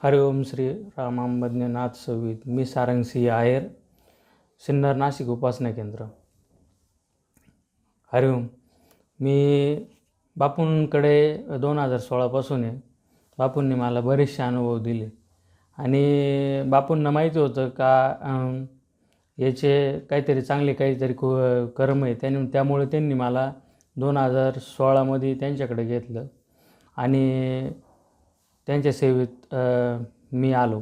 हरिओम श्री राम अंबज्ञनाथ सवित. मी सारंगसिंह आहेर, सिन्नर नाशिक उपासना केंद्र. हरिओम. मी बापूंकडे 2016पासून आहे. बापूंनी मला बरेचसे अनुभव दिले आणि बापूंना माहिती होतं का याचे काहीतरी चांगले काहीतरी कर्म आहे. त्यामुळे त्यांनी मला 2016मध्ये त्यांच्याकडे घेतलं आणि त्यांच्या सेवेत मी आलो.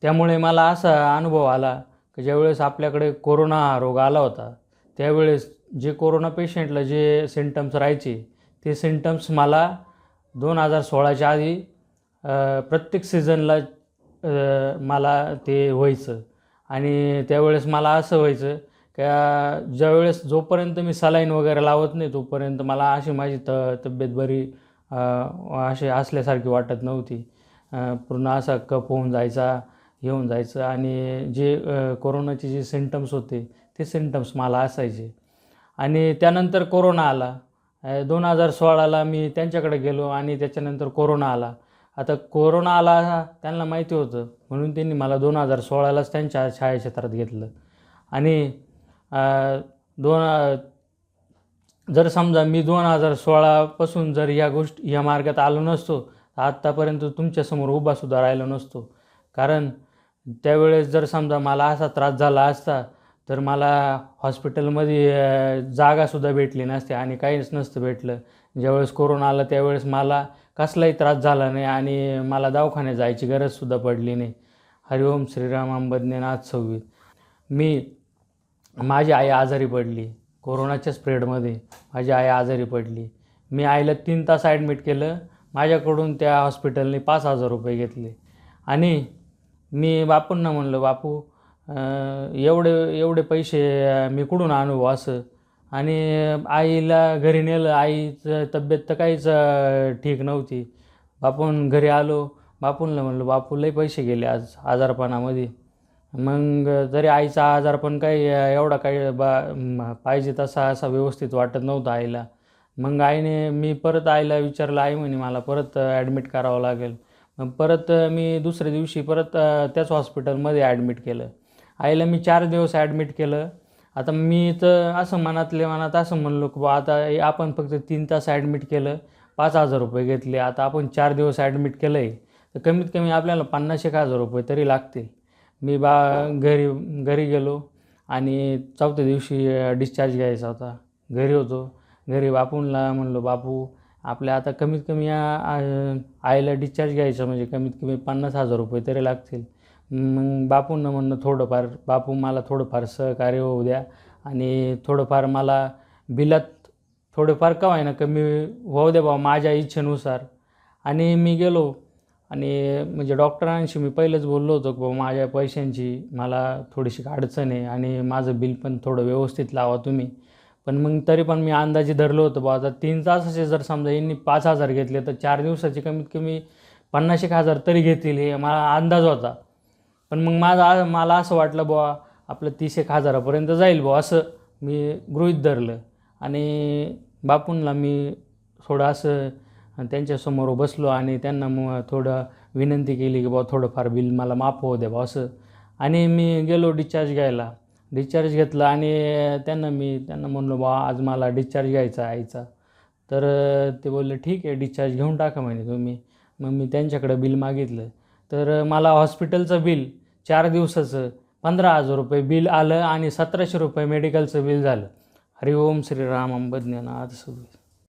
त्यामुळे मला असा अनुभव आला की ज्यावेळेस आपल्याकडे कोरोना हा रोग आला होता त्यावेळेस जे कोरोना पेशंटला जे सिम्पटम्स राहायचे ते सिम्पटम्स मला 2016च्या आधी प्रत्येक सीझनला मला ते व्हायचं. आणि त्यावेळेस मला असं व्हायचं का ज्यावेळेस जोपर्यंत मी सलाईन वगैरे लावत नाही तोपर्यंत मला अशी माझी तब्येत बरी अशी असल्यासारखी वाटत नव्हती. पूर्ण असा कफ होऊन जायचा, हे होऊन जायचं आणि जे कोरोनाचे जे सिम्पटम्स होते ते सिम्पटम्स मला असायचे. आणि त्यानंतर कोरोना आला. 2016ला मी त्यांच्याकडे गेलो आणि त्याच्यानंतर कोरोना आला. आता कोरोना आला त्यांना माहिती होतं म्हणून त्यांनी मला 2016लाच त्यांच्या छायाक्षेत्रात घेतलं. आणि जर समजा मी 2016पासून जर या मार्गात आलो नसतो तर आत्तापर्यंत तुमच्यासमोर उभासुद्धा राहिलो नसतो. कारण त्यावेळेस जर समजा मला असा त्रास झाला असता तर मला हॉस्पिटलमध्ये जागासुद्धा भेटली नसते आणि काहीच नसतं भेटलं. ज्यावेळेस कोरोना आला त्यावेळेस मला कसलाही त्रास झाला नाही आणि मला दवाखान्यात जायची गरजसुद्धा पडली नाही. हरिओम श्रीराम अंबज्ञनाथ सवित. माझी आई आजारी पडली. कोरोनाच्या स्प्रेडमध्ये माझी आई आजारी पडली. मी आईला 3 तास ॲडमिट केलं. माझ्याकडून त्या हॉस्पिटलने 5,000 रुपये घेतले. आणि मी बापूंना म्हणलं, बापू एवढे पैसे मी कुठून आणू असं. आणि आईला घरी नेलं. आईचं तब्येत तर काहीच ठीक नव्हती. बापून घरी आलो. बापूंना म्हणलं, बापू लई पैसे गेले आज आजारपणामध्ये. मग तरी आईचा आजारपण काही एवढा काही पाहिजे तसा असा व्यवस्थित वाटत नव्हता आईला. मग मी परत आईला विचारलं. आई म्हणे मला परत ॲडमिट करावं लागेल. मग परत मी दुसऱ्या दिवशी परत त्याच हॉस्पिटलमध्ये ॲडमिट केलं. आईला मी 4 दिवस ॲडमिट केलं. आता मी तर असं मनात असं म्हणलो की बा आता आपण फक्त 3 तास ॲडमिट केलं, 5,000 रुपये घेतले. आता आपण 4 दिवस ॲडमिट केलं आहे तर कमीत कमी आपल्याला 50,000 रुपये तरी लागतील. मी घरी गेलो आणि 4थ्या दिवशी डिस्चार्ज घ्यायचा होता. घरी होतो. घरी बापूंना म्हणलो, बापू आपल्या आता कमीत कमी आईला डिस्चार्ज घ्यायचं म्हणजे कमीत कमी 50,000 रुपये तरी लागतील. मग बापूंना म्हणणं बापू मला थोडंफार सहकार्य होऊ द्या आणि थोडंफार मला बिलात थोडेफार का होईना कमी होऊ द्या बा माझ्या इच्छेनुसार. आणि मी गेलो आणि म्हणजे डॉक्टरांशी मी पहिलेच बोललो होतो की बाबा माझ्या पैशांची मला थोडीशी अडचण आहे आणि माझं बिल पण थोडं व्यवस्थित लावा तुम्ही. पण मग तरी पण मी अंदाजे धरलं होतं बा आता 3 तासाचे जर समजा यांनी 5,000 घेतले तर 4 दिवसाचे कमीत कमी 50,000 तरी घेतील हे मला अंदाज होता. पण मग मला असं वाटलं बुवा आपलं 30,000पर्यंत जाईल बुवा असं मी गृहीत धरलं. आणि बापूंना मी थोडं असं त्यांच्यासमोर बसलो आणि त्यांना मग थोडं विनंती केली की बुवा थोडंफार बिल मला माफ होऊ द्या बुवा असं. आणि मी गेलो डिस्चार्ज घ्यायला. डिस्चार्ज घेतला आणि त्यांना म्हणलो बा आज मला डिस्चार्ज घ्यायचा आईचा. तर ते बोलले ठीक आहे डिस्चार्ज घेऊन टाका म्हणे तुम्ही. मग मी त्यांच्याकडे बिल मागितलं तर मला हॉस्पिटलचं बिल 4 दिवसाचं 15,000 रुपये बिल आलं आणि 1,700 रुपये मेडिकलचं बिल झालं. हरिओम श्रीराम अंबज्ञनाथ सवित.